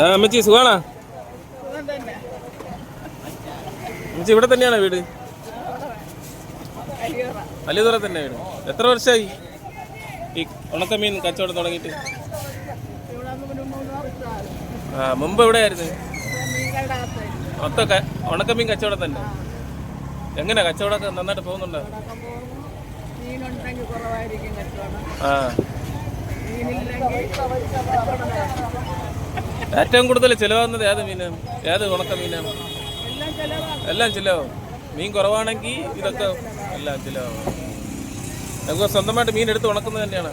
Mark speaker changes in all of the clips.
Speaker 1: അമ്മച്ചി സുഖാണോ? അമ്മച്ചി ഇവിടെ തന്നെയാണോ വീട്? വലിയതുറ തന്നെ വീട്. എത്ര വർഷമായി ഈ ഉണക്കമീൻ കച്ചവടം തുടങ്ങിയിട്ട്? മുമ്പ് എവിടെയായിരുന്നു? മൊത്തം ഉണക്കമീൻ കച്ചവടം തന്നെ. എങ്ങനെയാ കച്ചവടമൊക്കെ നന്നായിട്ട് പോകുന്നുണ്ടോ? ഏറ്റവും കൂടുതൽ ചിലവാകുന്നത് ഏത് മീനാണ്? ഏത് ഉണക്കമീനാണ്? എല്ലാം ചിലവാകും. മീൻ കുറവാണെങ്കിൽ ഇതൊക്കെ എല്ലാം ചിലവാകും. നമുക്ക് സ്വന്തമായിട്ട് മീൻ എടുത്ത് ഉണക്കുന്നത് തന്നെയാണ്.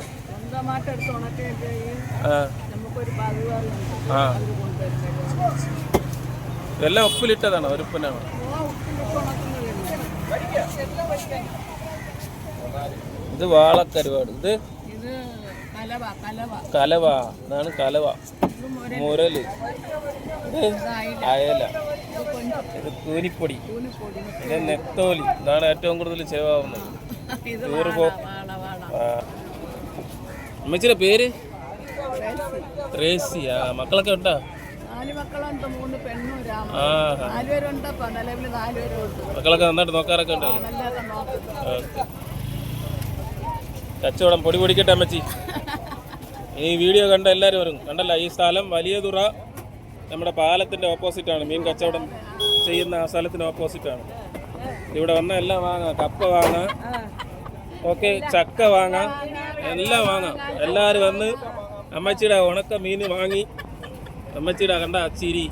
Speaker 1: എല്ലാം ഉപ്പിലിട്ടതാണോ? ഒരു ഉപ്പിനാണോ? ഇത് വാളക്കരുവാട്. ഇത് കലവ. ഇതാണ് കലവ. മുരല്. ഇത് അയല. ഇത് കൂനിപ്പൊടി. ഇത് നെത്തോലി. ഇതാണ് ഏറ്റവും കൂടുതൽ ചിലവാകുന്നത്. അമ്മച്ചിയുടെ പേര്? ട്രേസി. മക്കളൊക്കെ ഉണ്ടോ? മക്കളൊക്കെ നന്നായിട്ട് നോക്കാറൊക്കെ ഉണ്ടോ? കച്ചവടം പൊടി പൊടിക്കട്ടെ അമ്മച്ചി. ഈ വീഡിയോ കണ്ട എല്ലാവരും വരും. കണ്ടല്ല, ഈ സ്ഥലം വലിയതുറ നമ്മുടെ പാലത്തിൻ്റെ ഓപ്പോസിറ്റാണ്. മീൻ കച്ചവടം ചെയ്യുന്ന ആ സ്ഥലത്തിന് ഓപ്പോസിറ്റാണ്. ഇവിടെ വന്നാൽ എല്ലാം വാങ്ങാം. കപ്പ വാങ്ങാം, ഓക്കെ, ചക്ക വാങ്ങാം, എല്ലാം വാങ്ങാം. എല്ലാവരും വന്ന് അമ്മച്ചിയുടെ ഉണക്ക മീൻ വാങ്ങി അമ്മച്ചിയുടെ കണ്ട ചിരി